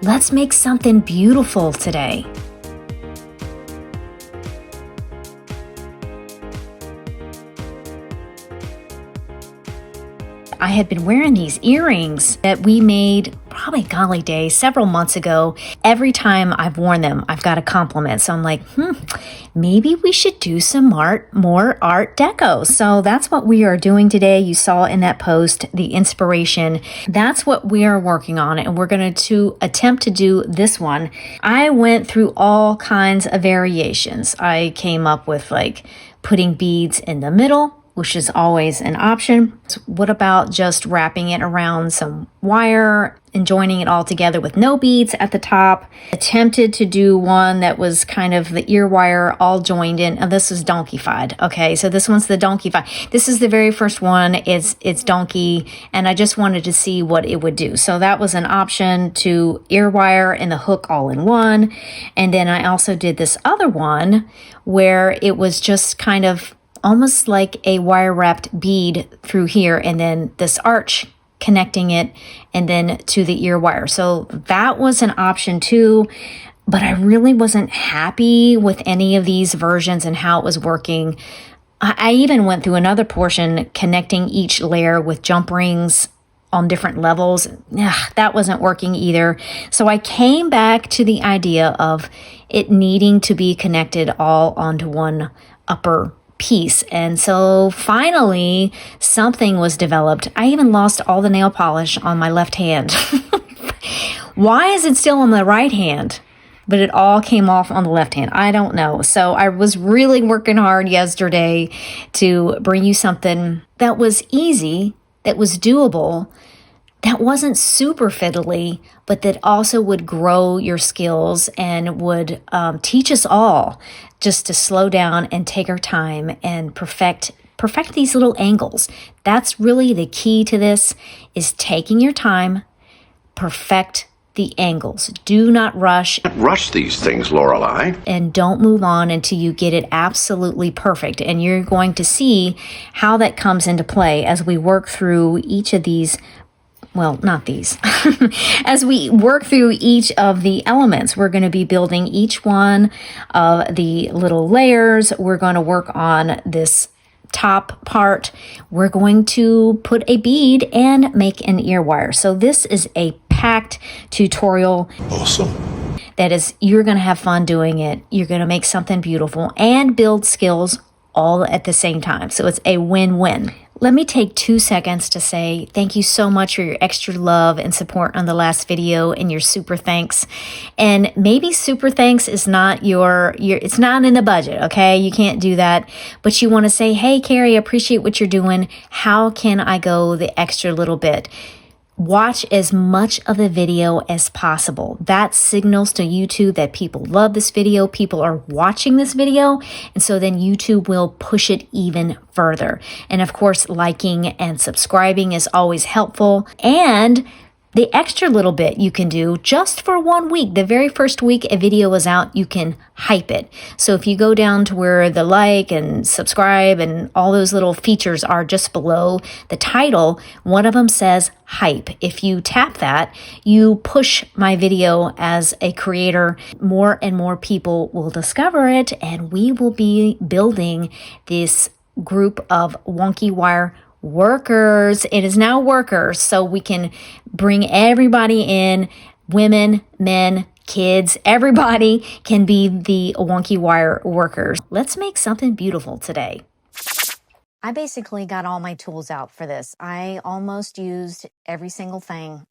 Let's make something beautiful today. I had been wearing these earrings that we made probably, golly day, several months ago. Every time I've worn them, I've got a compliment. So I'm like, maybe we should do some more Art Deco. So that's what we are doing today. You saw in that post, the inspiration. That's what we are working on. And we're going to attempt to do this one. I went through all kinds of variations. I came up with like putting beads in the middle, which is always an option. So what about just wrapping it around some wire and joining it all together with no beads at the top? Attempted to do one that was kind of the ear wire all joined in. And this is donkey-fied. Okay, so this one's the donkey-fied. This is the very first one. It's donkey, and I just wanted to see what it would do. So that was an option, to ear wire and the hook all in one. And then I also did this other one where it was just kind of almost like a wire wrapped bead through here, and then this arch connecting it, and then to the ear wire. So that was an option too, but I really wasn't happy with any of these versions and how it was working. I even went through another portion connecting each layer with jump rings on different levels. That wasn't working either. So I came back to the idea of it needing to be connected all onto one upper piece. And so finally something was developed. I even lost all the nail polish on my left hand. Why is it still on the right hand, but it all came off on the left hand? I don't know. So I was really working hard yesterday to bring you something that was easy, that was doable, that wasn't super fiddly, but that also would grow your skills and would teach us all just to slow down and take our time and perfect these little angles. That's really the key to this, is taking your time, perfect the angles. Do not rush. Rush these things, Lorelei. And don't move on until you get it absolutely perfect. And you're going to see how that comes into play as we work through each of these. Well, not these. As we work through each of the elements, we're going to be building each one of the little layers. We're going to work on this top part. We're going to put a bead and make an ear wire. So this is a packed tutorial. Awesome. That is, you're going to have fun doing it. You're going to make something beautiful and build skills all at the same time. So it's a win-win. Let me take 2 seconds to say thank you so much for your extra love and support on the last video and your super thanks. And maybe super thanks is not your it's not in the budget, okay? You can't do that. But you want to say, hey, Carrie, I appreciate what you're doing. How can I go the extra little bit? Watch as much of the video as possible. That signals to YouTube that people love this video, people are watching this video, and so then YouTube will push it even further. And of course, liking and subscribing is always helpful. And the extra little bit you can do just for 1 week, the very first week a video is out, you can hype it. So if you go down to where the like and subscribe and all those little features are just below the title, one of them says hype. If you tap that, you push my video as a creator. More and more people will discover it, and we will be building this group of wonky wire workers. It is now workers, so we can bring everybody in, women, men, kids, everybody can be the wonky wire workers. Let's make something beautiful today. I basically got all my tools out for this. I almost used every single thing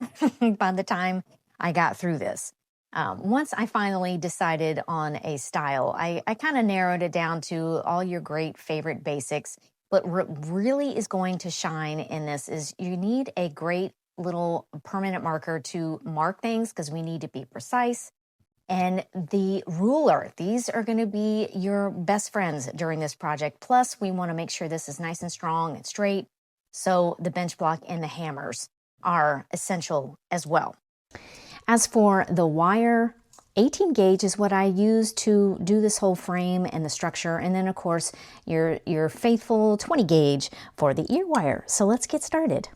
by the time I got through this. Once I finally decided on a style, I kind of narrowed it down to all your great favorite basics. But what really is going to shine in this is you need a great little permanent marker to mark things, because we need to be precise. And the ruler, these are going to be your best friends during this project. Plus, we want to make sure this is nice and strong and straight. So the bench block and the hammers are essential as well. As for the wire, 18 gauge is what I use to do this whole frame and the structure. And then of course your faithful 20 gauge for the ear wire. So let's get started.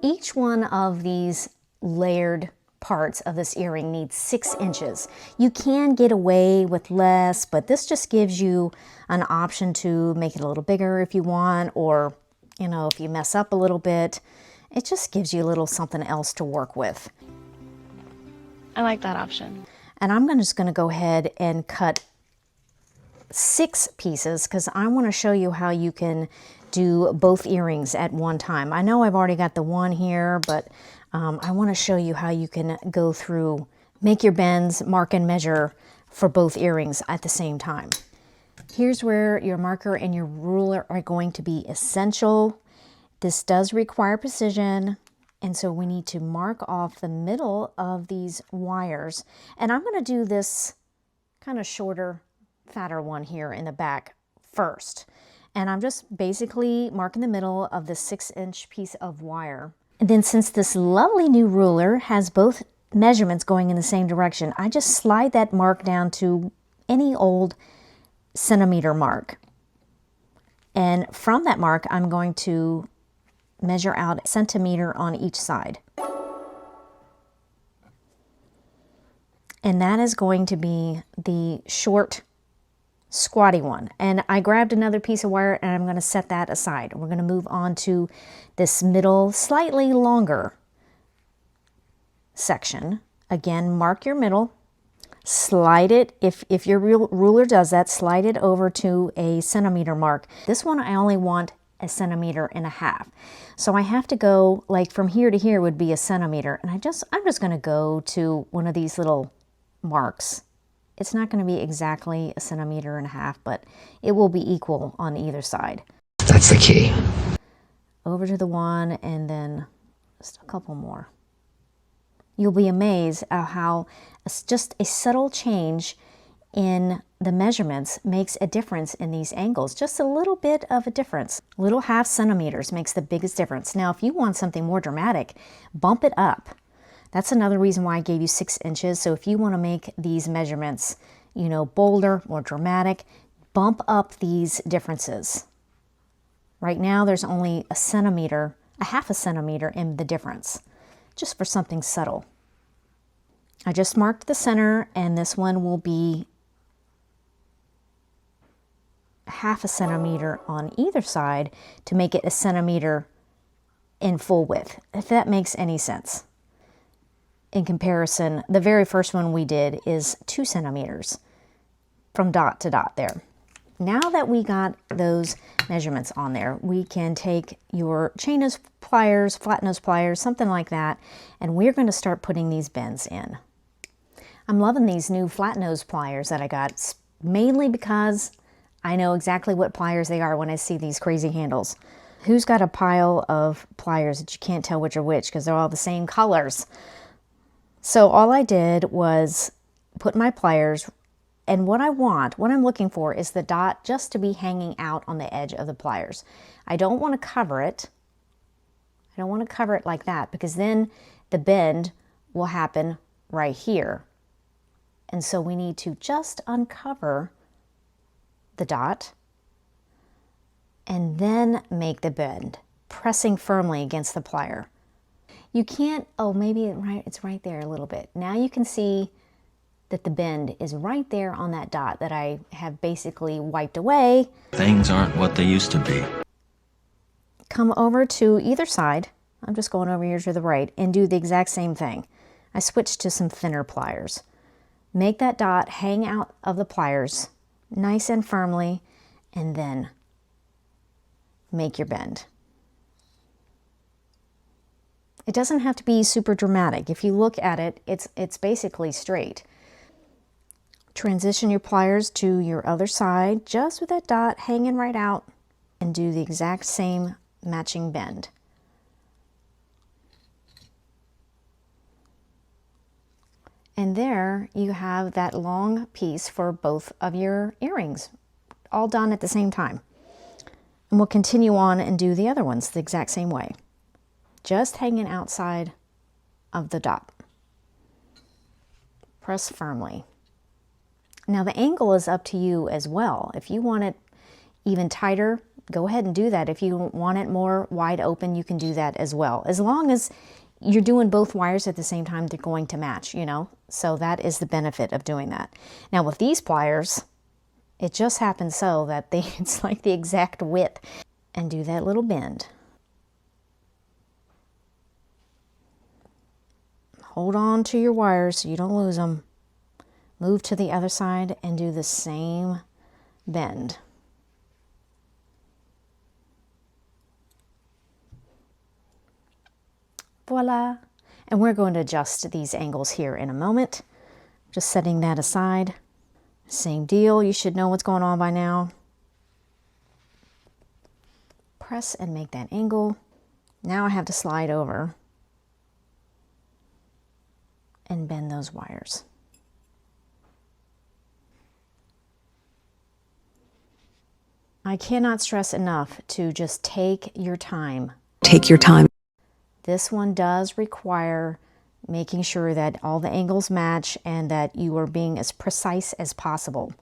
each one of these layered parts of this earring needs 6 inches. You can get away with less, but this just gives you an option to make it a little bigger if you want, or, you know, if you mess up a little bit, it just gives you a little something else to work with. I like that option. And I'm just going to go ahead and cut 6 pieces because I want to show you how you can do both earrings at one time. I know I've already got the one here, but I want to show you how you can go through, make your bends, mark and measure for both earrings at the same time. Here's where your marker and your ruler are going to be essential. This does require precision, and so we need to mark off the middle of these wires. And I'm going to do this kind of shorter, fatter one here in the back first. And I'm just basically marking the middle of the 6-inch piece of wire. And then since this lovely new ruler has both measurements going in the same direction, I just slide that mark down to any old centimeter mark. And from that mark, I'm going to measure out a centimeter on each side. And that is going to be the short, squatty one. And I grabbed another piece of wire and I'm going to set that aside. We're going to move on to this middle, slightly longer section. Again, mark your middle, slide it, if your ruler does that, slide it over to a centimeter mark. This one I only want 1.5 centimeters. So I have to go, like from here to here would be 1 centimeter. And I'm just going to go to one of these little marks. It's not going to be exactly 1.5 centimeters, but it will be equal on either side. That's the key. Over to the one, and then just a couple more. You'll be amazed at how just a subtle change in the measurements makes a difference in these angles. Just a little bit of a difference. Little 0.5 centimeters makes the biggest difference. Now, if you want something more dramatic, bump it up. That's another reason why I gave you 6 inches. So if you want to make these measurements, you know, bolder, more dramatic, bump up these differences. Right now, there's only 1 centimeter, 0.5 centimeter in the difference, just for something subtle. I just marked the center, and this one will be 0.5 centimeter on either side to make it 1 centimeter in full width, if that makes any sense. In comparison, the very first one we did is 2 centimeters from dot to dot there. Now that we got those measurements on there, we can take your chain nose pliers, flat nose pliers, something like that, and we're going to start putting these bends in. I'm loving these new flat nose pliers that I got, mainly because I know exactly what pliers they are when I see these crazy handles. Who's got a pile of pliers that you can't tell which are which because they're all the same colors? So all I did was put my pliers, and what I'm looking for is the dot just to be hanging out on the edge of the pliers. I don't want to cover it. I don't want to cover it like that because then the bend will happen right here. And so we need to just uncover the dot and then make the bend, pressing firmly against the plier. You can't, oh, maybe it's right there a little bit. Now you can see that the bend is right there on that dot that I have basically wiped away. Things aren't what they used to be. Come over to either side. I'm just going over here to the right and do the exact same thing. I switched to some thinner pliers. Make that dot hang out of the pliers nice and firmly, and then make your bend. It doesn't have to be super dramatic. If you look at it, it's basically straight. Transition your pliers to your other side, just with that dot hanging right out, and do the exact same matching bend. And there you have that long piece for both of your earrings, all done at the same time. And we'll continue on and do the other ones the exact same way. Just hanging outside of the dot. Press firmly. Now the angle is up to you as well. If you want it even tighter, go ahead and do that. If you want it more wide open, you can do that as well. As long as you're doing both wires at the same time, they're going to match, you know? So that is the benefit of doing that. Now with these pliers, it just happens so that it's like the exact width. And do that little bend. Hold on to your wires so you don't lose them. Move to the other side and do the same bend. Voila. And we're going to adjust these angles here in a moment. Just setting that aside. Same deal, you should know what's going on by now. Press and make that angle. Now I have to slide over and bend those wires. I cannot stress enough to just take your time. Take your time. This one does require making sure that all the angles match and that you are being as precise as possible.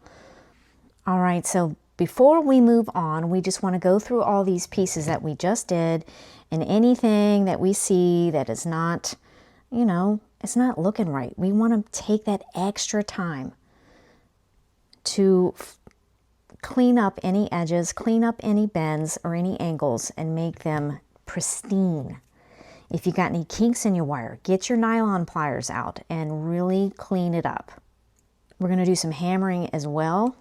All right, so before we move on, we just want to go through all these pieces that we just did, and anything that we see that is not, you know, it's not looking right. We want to take that extra time to clean up any edges, clean up any bends or any angles, and make them pristine. If you got any kinks in your wire, get your nylon pliers out and really clean it up. We're going to do some hammering as well.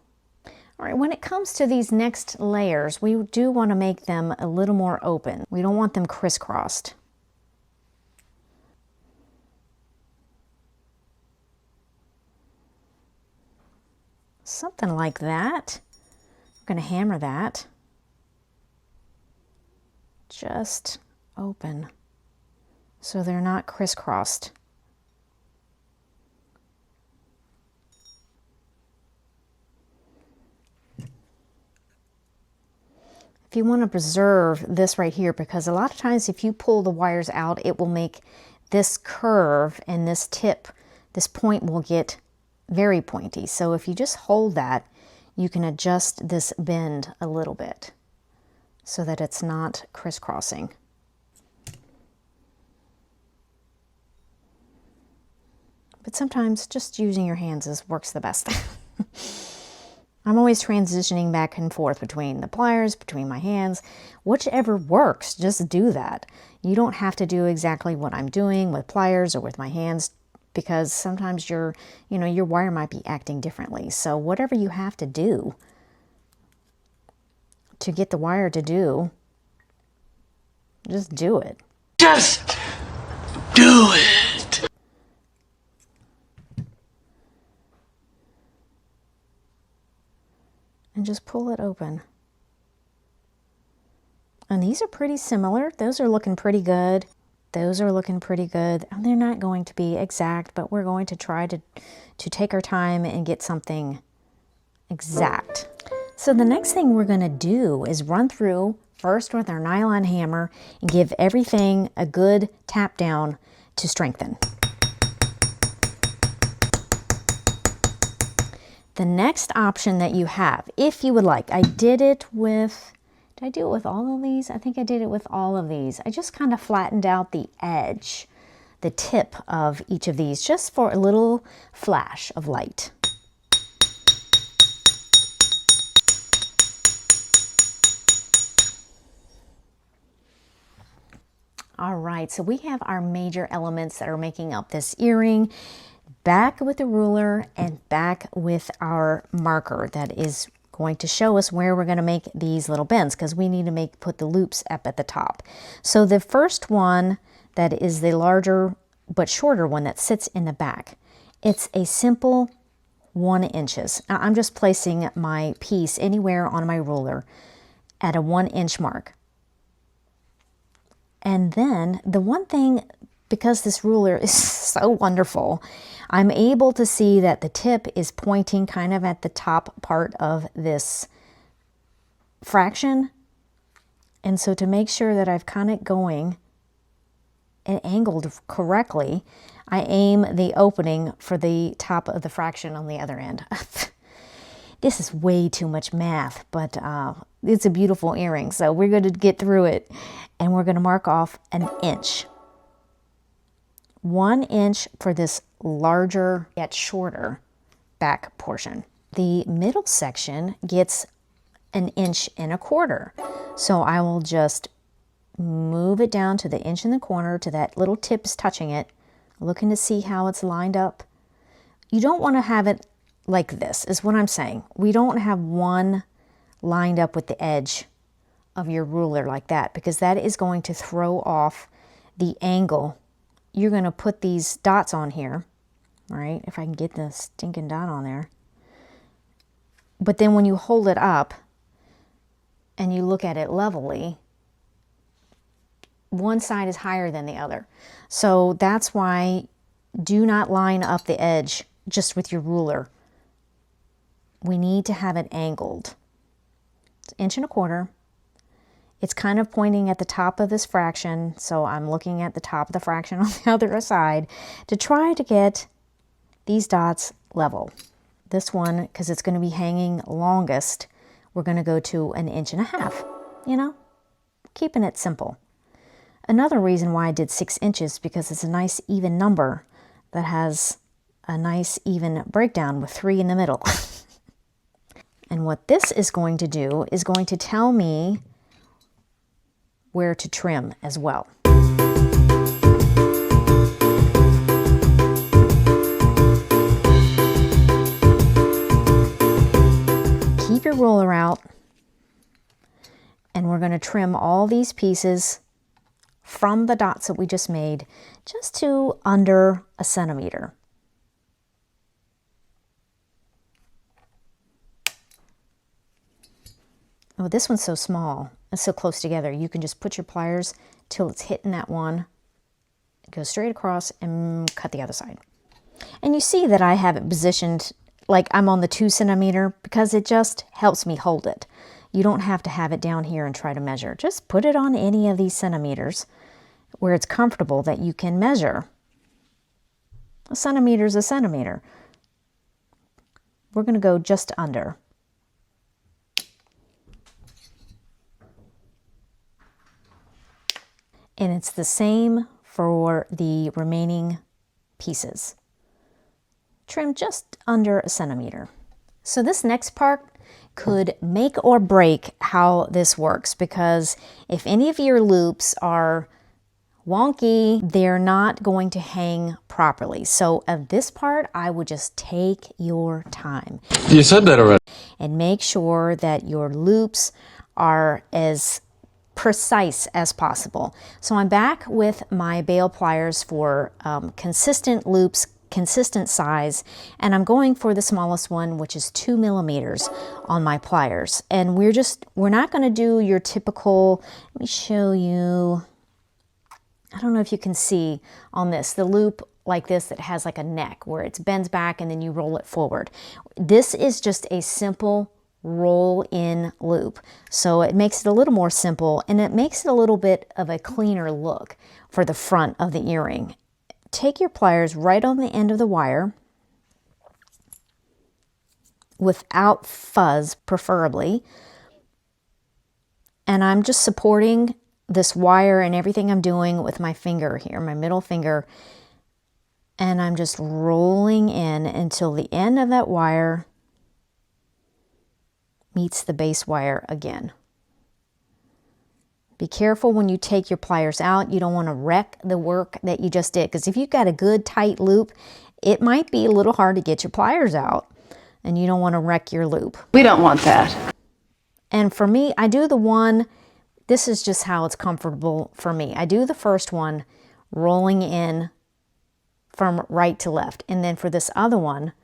All right, when it comes to these next layers, we do want to make them a little more open. We don't want them crisscrossed. Something like that. I'm going to hammer that. Just open so they're not crisscrossed. If you want to preserve this right here, because a lot of times if you pull the wires out, it will make this curve and this tip, this point will get very pointy. So if you just hold that, you can adjust this bend a little bit so that it's not crisscrossing. But sometimes just using your hands works the best. I'm always transitioning back and forth between the pliers, between my hands. Whichever works, just do that. You don't have to do exactly what I'm doing with pliers or with my hands, because sometimes your wire might be acting differently. So whatever you have to do to get the wire to do, just do it. Just do it. And just pull it open. And these are pretty similar. Those are looking pretty good. Those are looking pretty good. And they're not going to be exact, but we're going to try to take our time and get something exact. So the next thing we're going to do is run through first with our nylon hammer and give everything a good tap down to strengthen. The next option that you have, if you would like, I did it with, did I do it with all of these? I think I did it with all of these. I just kind of flattened out the edge, the tip of each of these, just for a little flash of light. All right, so we have our major elements that are making up this earring. Back with the ruler and back with our marker that is going to show us where we're going to make these little bends, because we need to put the loops up at the top. So the first one, that is the larger but shorter one that sits in the back, it's a simple 1 inches. Now I'm just placing my piece anywhere on my ruler at a 1 inch mark. And then the one thing, because this ruler is so wonderful, I'm able to see that the tip is pointing kind of at the top part of this fraction. And so to make sure that I've kind of going and angled correctly, I aim the opening for the top of the fraction on the other end. This is way too much math, but it's a beautiful earring. So we're going to get through it, and we're going to mark off an inch. 1 inch for this larger yet shorter back portion. The middle section gets 1.25 inches. So I will just move it down to the 1 1/4 to that little tip is touching it, looking to see how it's lined up. You don't want to have it like this, is what I'm saying. We don't have one lined up with the edge of your ruler like that, because that is going to throw off the angle. You're going to put these dots on here, right? If I can get the stinking dot on there. But then when you hold it up and you look at it levelly, one side is higher than the other. So that's why do not line up the edge just with your ruler. We need to have it angled. It's 1 1/4 inches. It's kind of pointing at the top of this fraction, so I'm looking at the top of the fraction on the other side to try to get these dots level. This one, because it's going to be hanging longest, we're going to go to 1.5 inches, you know, keeping it simple. Another reason why I did 6 inches, because it's a nice even number that has a nice even breakdown with 3 in the middle. And what this is going to do is going to tell me where to trim as well. Keep your ruler out, and we're going to trim all these pieces from the dots that we just made just to under 1 centimeter. Oh, this one's so small. It's so close together. You can just put your pliers till it's hitting that one. Go straight across and cut the other side. And you see that I have it positioned like I'm on the 2 centimeter because it just helps me hold it. You don't have to have it down here and try to measure. Just put it on any of these centimeters where it's comfortable that you can measure. A centimeter is a centimeter. We're going to go just under. And it's the same for the remaining pieces. Trim just under 1 centimeter. So this next part could make or break how this works, because if any of your loops are wonky, they're not going to hang properly. So of this part, I would just take your time. You said that already. And make sure that your loops are as precise as possible. So I'm back with my bail pliers for consistent loops, consistent size, and I'm going for the smallest one, which is 2 millimeters on my pliers. And we're not going to do your typical, let me show you, I don't know if you can see on this, the loop like this that has like a neck where it bends back and then you roll it forward. This is just a simple roll in loop. So it makes it a little more simple, and it makes it a little bit of a cleaner look for the front of the earring. Take your pliers right on the end of the wire, without fuzz preferably, and I'm just supporting this wire and everything I'm doing with my finger here, my middle finger, and I'm just rolling in until the end of that wire meets the base wire again. Be careful when you take your pliers out. You don't want to wreck the work that you just did, because if you've got a good tight loop, it might be a little hard to get your pliers out, and you don't want to wreck your loop. We don't want that. And for me, I do the one, this is just how it's comfortable for me. I do the first one rolling in from right to left, and then for this other one,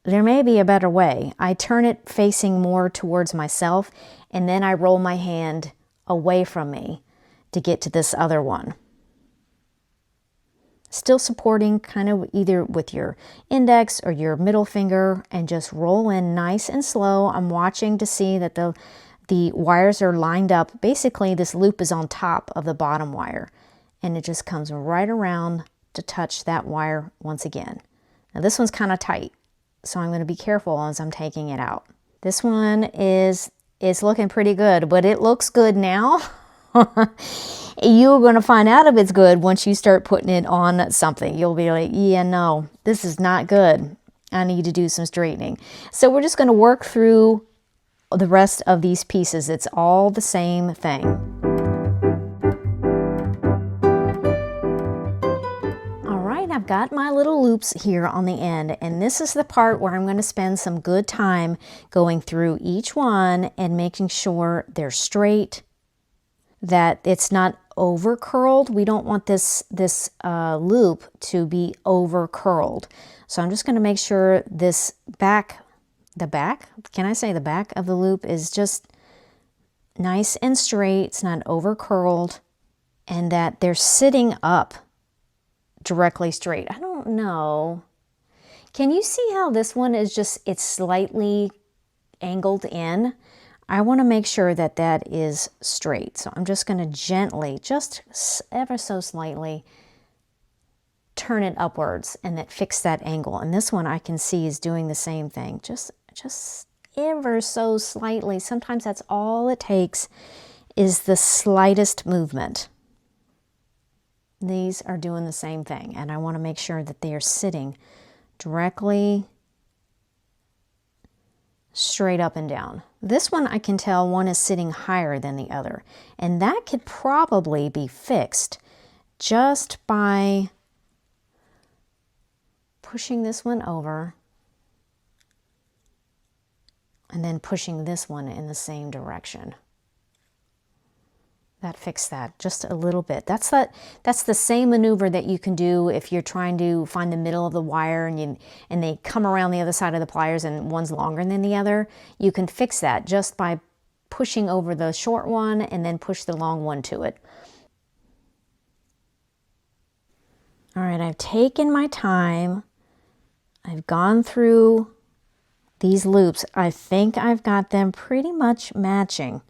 there may be a better way. I turn it facing more towards myself, and then I roll my hand away from me to get to this other one. Still supporting kind of either with your index or your middle finger, and just roll in nice and slow. I'm watching to see that the wires are lined up. Basically, this loop is on top of the bottom wire, and it just comes right around to touch that wire once again. Now this one's kind of tight. so I'm going to be careful as I'm taking it out. This one is looking pretty good, but it looks good now. You're going to find out if it's good once you start putting it on something. You'll be like, yeah, no, this is not good. I need to do some straightening. So we're just going to work through the rest of these pieces. It's all the same thing. All right, I've got my little loops here on the end, and this is the part where I'm going to spend some good time going through each one and making sure they're straight, that it's not over curled. We don't want this loop to be over curled. So I'm just going to make sure this the back, can I say the back of the loop is just nice and straight. It's not over curled, and that they're sitting up directly straight. I don't know. Can you see how this one is just, it's slightly angled in? I want to make sure that that is straight. So I'm just going to gently, just ever so slightly, turn it upwards and that fix that angle. And this one I can see is doing the same thing. Just ever so slightly. Sometimes that's all it takes, is the slightest movement. These are doing the same thing, and I want to make sure that they are sitting directly straight up and down. This one I can tell one is sitting higher than the other, and that could probably be fixed just by pushing this one over and then pushing this one in the same direction. That fixed that just a little bit. That's the same maneuver that you can do if you're trying to find the middle of the wire and they come around the other side of the pliers and one's longer than the other. You can fix that just by pushing over the short one and then push the long one to it. All right, I've taken my time. I've gone through these loops. I think I've got them pretty much matching.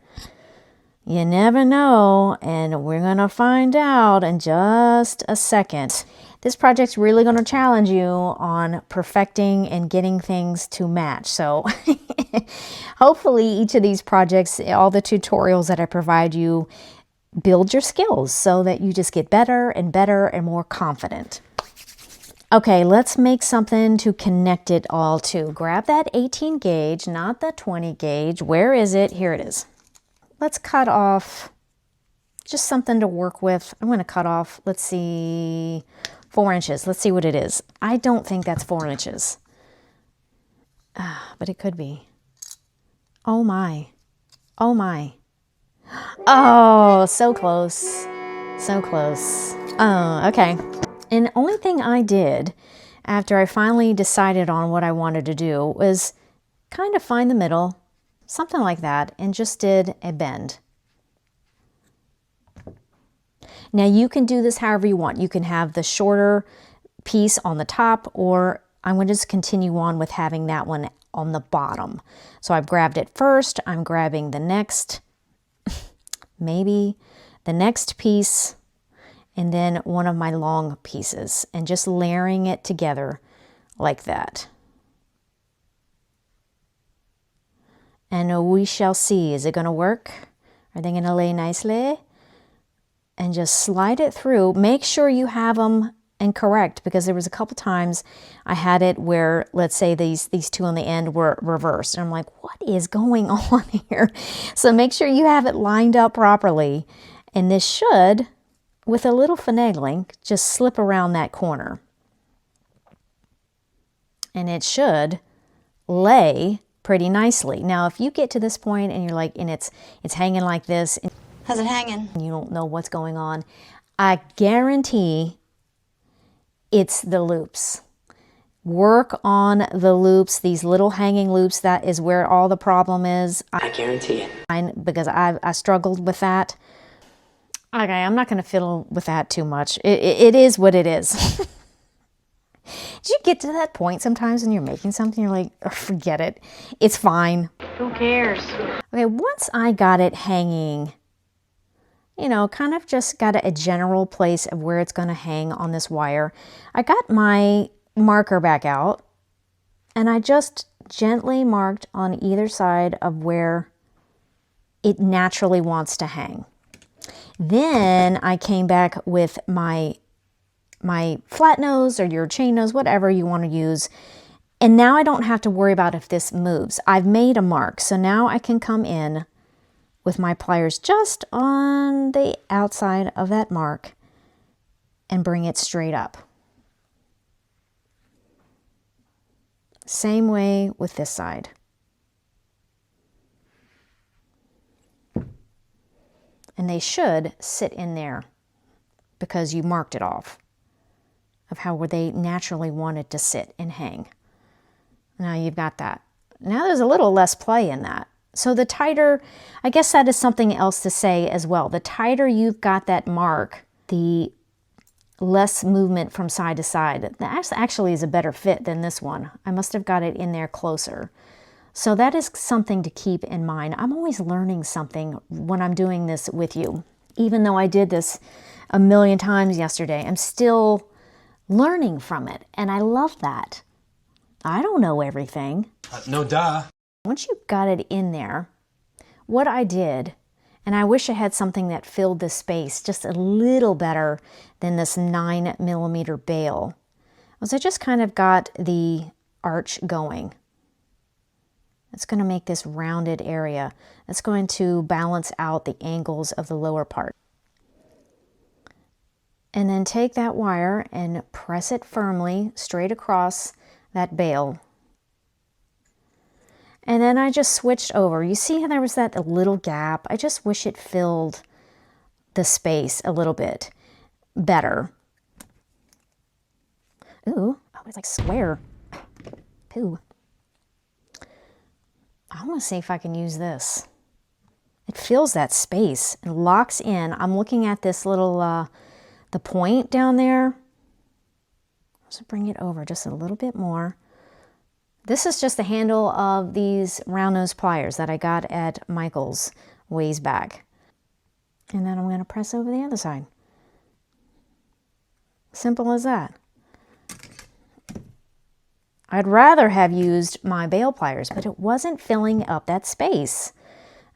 You never know, and we're going to find out in just a second. This project's really going to challenge you on perfecting and getting things to match. So hopefully each of these projects, all the tutorials that I provide you, build your skills so that you just get better and more confident. Okay, let's make something to connect it all to. Grab that 18 gauge, not the 20 gauge. Where is it? Here it is. Let's cut off just something to work with. I'm going to cut off, let's see, 4 inches. Let's see what it is. I don't think that's 4 inches. But it could be. Oh my. Oh my. Oh, so close. So close. Oh, okay. And the only thing I did after I finally decided on what I wanted to do was kind of find the middle, something like that, and just did a bend. Now you can do this however you want. You can have the shorter piece on the top, or I'm going to just continue on with having that one on the bottom. So I've grabbed it first. I'm grabbing the next, maybe the next piece, and then one of my long pieces, and just layering it together like that. And we shall see. Is it going to work? Are they going to lay nicely? And just slide it through. Make sure you have them incorrect, because there was a couple times I had it where, let's say these two on the end were reversed. And I'm like, what is going on here? So make sure you have it lined up properly. And this should, with a little finagling, just slip around that corner. And it should lay pretty nicely. Now, if you get to this point and you're like, and it's hanging like this, and How's it hanging? you don't know what's going on, I guarantee it's the loops. Work on the loops, these little hanging loops. That is where all the problem is. I guarantee it. Because I struggled with that. Okay, I'm not going to fiddle with that too much. It is what it is. Did you get to that point sometimes when you're making something, you're like, oh, forget it, it's fine. Who cares? Okay, once I got it hanging, you know, kind of just got a general place of where it's going to hang on this wire, I got my marker back out And I just gently marked on either side of where it naturally wants to hang. Then I came back with my flat nose or your chain nose, whatever you want to use. And now I don't have to worry about if this moves. I've made a mark, so now I can come in with my pliers just on the outside of that mark and bring it straight up. Same way with this side. And they should sit in there because you marked it off of how they naturally wanted to sit and hang. Now you've got that. Now there's a little less play in that. So the tighter, I guess that is something else to say as well. The tighter you've got that mark, the less movement from side to side. That actually is a better fit than this one. I must have got it in there closer. So that is something to keep in mind. I'm always learning something when I'm doing this with you. Even though I did this a million times yesterday, I'm still learning from it. And I love that. I don't know everything. No duh. Once you've got it in there, what I did, and I wish I had something that filled this space just a little better than this 9mm bail, was I just kind of got the arch going. It's going to make this rounded area. It's going to balance out the angles of the lower part. And then take that wire and press it firmly straight across that bail. And then I just switched over. You see how there was that little gap? I just wish it filled the space a little bit better. Ooh, oh, it's like square. Pooh. I want to see if I can use this. It fills that space and locks in. I'm looking at this little, the point down there. Let's bring it over just a little bit more. This is just the handle of these round nose pliers that I got at Michael's ways back. And then I'm going to press over the other side. Simple as that. I'd rather have used my bail pliers, but it wasn't filling up that space.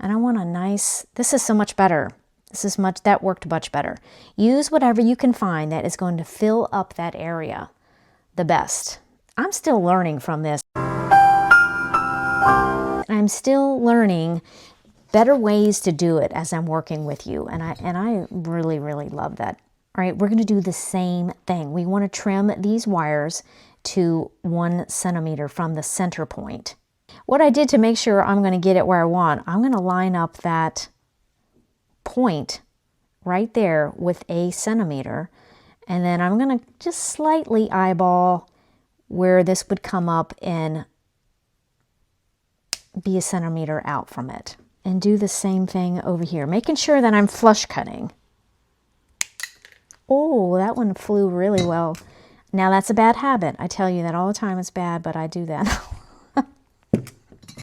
And I want a nice, this is so much better. That worked much better. Use whatever you can find that is going to fill up that area the best. I'm still learning from this. I'm still learning better ways to do it as I'm working with you. And I really, really love that. All right, we're going to do the same thing. We want to trim these wires to 1 centimeter from the center point. What I did to make sure I'm going to get it where I want, I'm going to line up that point right there with a centimeter. And then I'm going to just slightly eyeball where this would come up and be a centimeter out from it. And do the same thing over here, making sure that I'm flush cutting. Oh, that one flew really well. Now that's a bad habit. I tell you that all the time, it's bad, but I do that.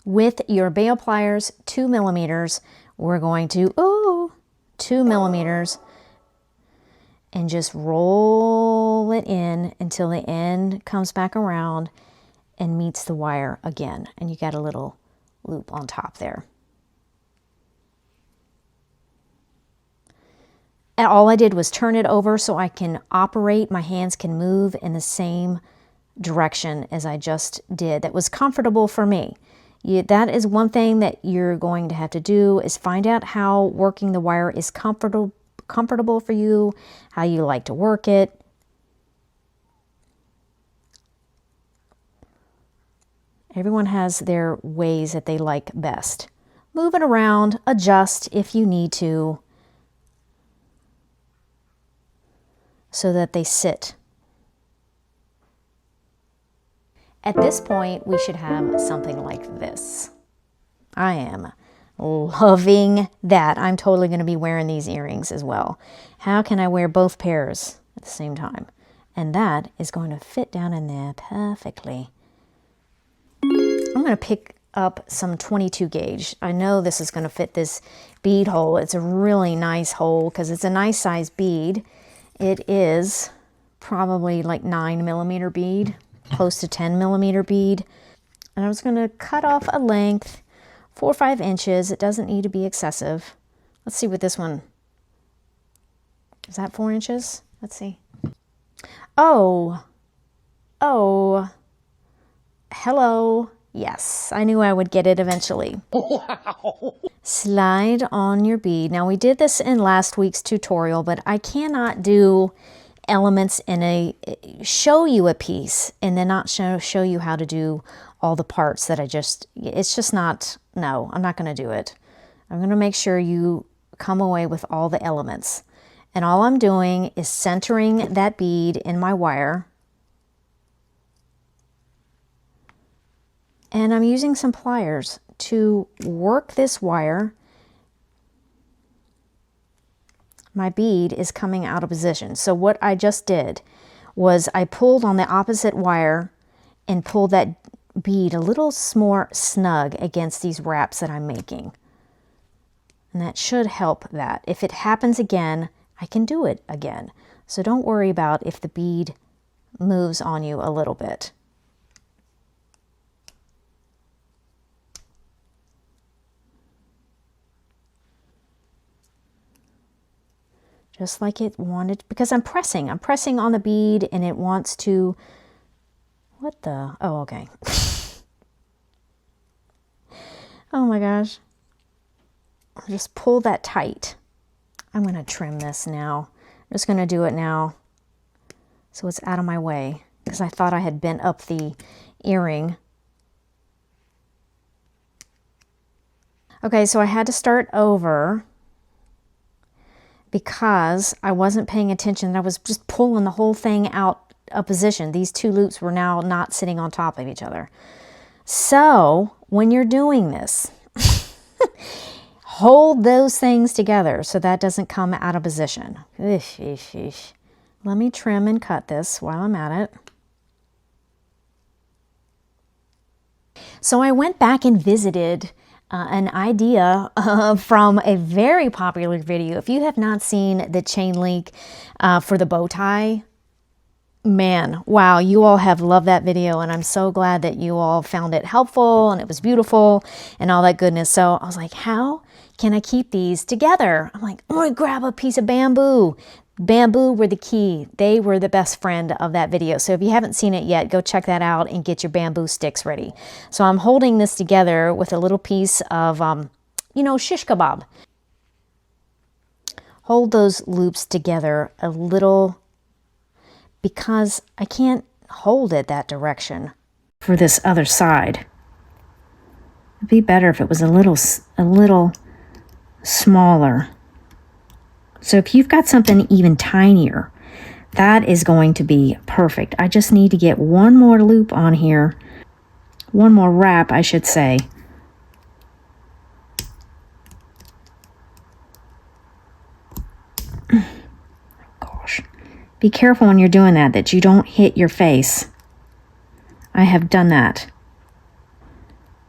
With your bail pliers, 2 millimeters, we're going to, 2 millimeters, and just roll it in until the end comes back around and meets the wire again. And you got a little loop on top there. And all I did was turn it over so I can operate, my hands can move in the same direction as I just did. That was comfortable for me. That is one thing that you're going to have to do, is find out how working the wire is comfortable for you, how you like to work it. Everyone has their ways that they like best. Move it around, adjust if you need to, so that they sit. At this point, we should have something like this. I am loving that. I'm totally going to be wearing these earrings as well. How can I wear both pairs at the same time? And that is going to fit down in there perfectly. I'm going to pick up some 22 gauge. I know this is going to fit this bead hole. It's a really nice hole because it's a nice size bead. It is probably like 9 millimeter bead, close to 10 millimeter bead. And I was going to cut off a length, 4 or 5 inches. It doesn't need to be excessive. Let's see what this one, is that 4 inches? Let's see. Oh, hello. Yes, I knew I would get it eventually. Wow. Slide on your bead. Now we did this in last week's tutorial, but I cannot do elements in show you a piece and then not show you how to do all the parts that it's just not, no, I'm not going to do it. I'm going to make sure you come away with all the elements. And all I'm doing is centering that bead in my wire. And I'm using some pliers to work this wire. My bead is coming out of position. So what I just did was I pulled on the opposite wire and pulled that bead a little more snug against these wraps that I'm making. And that should help that. If it happens again, I can do it again. So don't worry about if the bead moves on you a little bit. Just like it wanted, because I'm pressing on the bead and it wants to, what the, oh, okay. Oh my gosh. Just pull that tight. I'm going to trim this now. I'm just going to do it now so it's out of my way because I thought I had bent up the earring. Okay, so I had to start over because I wasn't paying attention. I was just pulling the whole thing out of position. These two loops were now not sitting on top of each other. So when you're doing this, hold those things together so that doesn't come out of position. Let me trim and cut this while I'm at it. So I went back and visited an idea from a very popular video. If you have not seen the chain link for the bow tie, man, wow, you all have loved that video, and I'm so glad that you all found it helpful and it was beautiful and all that goodness. So I was like, how can I keep these together? I'm like, I'm gonna grab a piece of bamboo. Bamboo were the key. They were the best friend of that video. So if you haven't seen it yet, go check that out and get your bamboo sticks ready. So I'm holding this together with a little piece of, shish kebab. Hold those loops together a little because I can't hold it that direction for this other side. It'd be better if it was a little smaller. So if you've got something even tinier, that is going to be perfect. I just need to get one more loop on here, one more wrap, I should say. Gosh, be careful when you're doing that you don't hit your face. I have done that.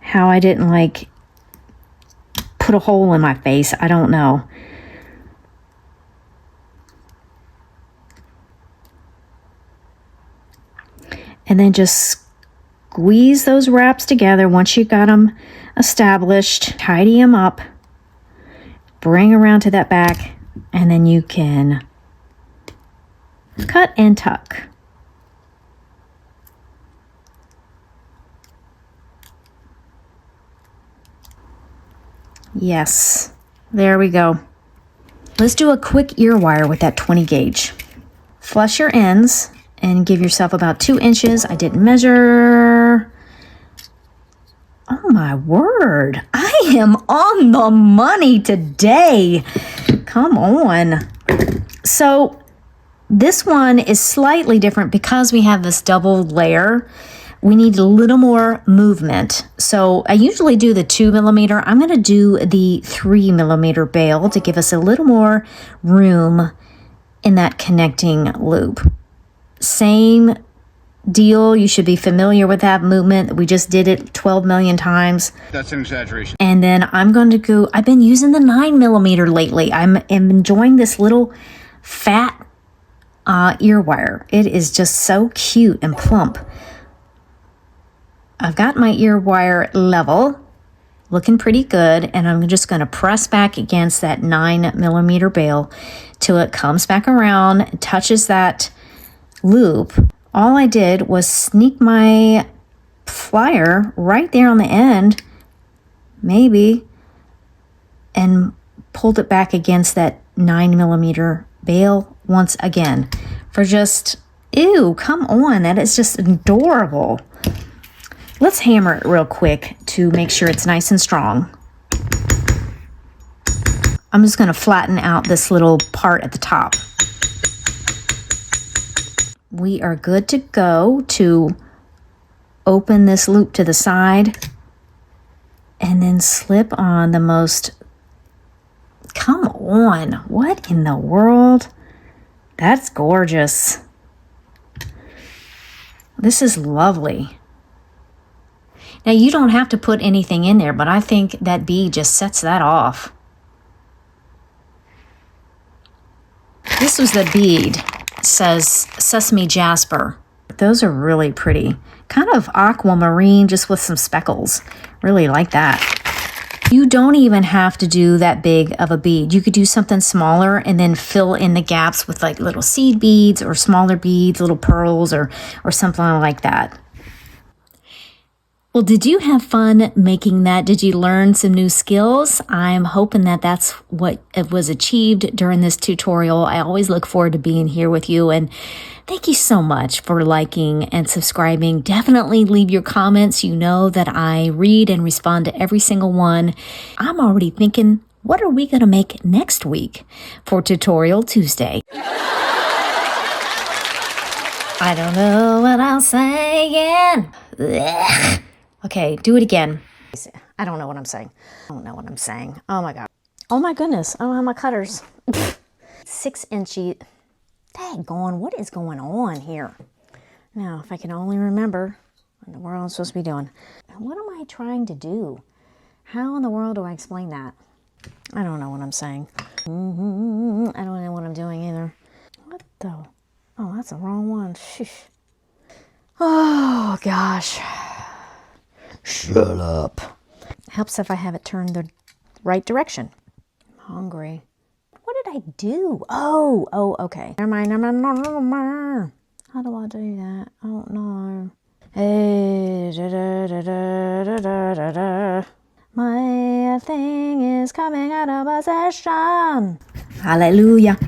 How I didn't put a hole in my face, I don't know. And then just squeeze those wraps together once you've got them established. Tidy them up. Bring around to that back. And then you can cut and tuck. Yes. There we go. Let's do a quick ear wire with that 20 gauge. Flush your ends and give yourself about 2 inches. I didn't measure. Oh my word. I am on the money today. Come on. So this one is slightly different because we have this double layer. We need a little more movement. So I usually do the 2 millimeter. I'm going to do the 3 millimeter bail to give us a little more room in that connecting loop. Same deal. You should be familiar with that movement. We just did it 12 million times. That's an exaggeration. And then I'm going to go, I've been using the 9 millimeter lately. I'm enjoying this little fat ear wire. It is just so cute and plump. I've got my ear wire level, looking pretty good, and I'm just going to press back against that 9mm bail till it comes back around, touches that loop. All I did was sneak my flyer right there on the end, maybe, and pulled it back against that 9mm bail once again for just, ew, come on, that is just adorable. Let's hammer it real quick to make sure it's nice and strong. I'm just going to flatten out this little part at the top. We are good to go to open this loop to the side and then slip on the most, come on, what in the world? That's gorgeous. This is lovely. Now you don't have to put anything in there, but I think that bead just sets that off. This was the bead. It says Sesame Jasper. Those are really pretty. Kind of aquamarine, just with some speckles. Really like that. You don't even have to do that big of a bead. You could do something smaller and then fill in the gaps with like little seed beads or smaller beads, little pearls or something like that. Well, did you have fun making that? Did you learn some new skills? I'm hoping that that's what was achieved during this tutorial. I always look forward to being here with you, and thank you so much for liking and subscribing. Definitely leave your comments. You know that I read and respond to every single one. I'm already thinking, what are we going to make next week for Tutorial Tuesday? I don't know what I'm saying. Ugh. Okay, do it again. I don't know what I'm saying. I don't know what I'm saying. Oh my God. Oh my goodness. I don't have my cutters. 6 inch. Daggone, what is going on here? Now, if I can only remember what in the world I'm supposed to be doing. What am I trying to do? How in the world do I explain that? I don't know what I'm saying. I don't know what I'm doing either. What the? Oh, that's the wrong one. Sheesh. Oh, gosh. Shut up. Helps if I have it turned the right direction. I'm hungry. What did I do? Oh, okay. Never mind. How do I do that? I don't know. Hey, my thing is coming out of possession. Hallelujah.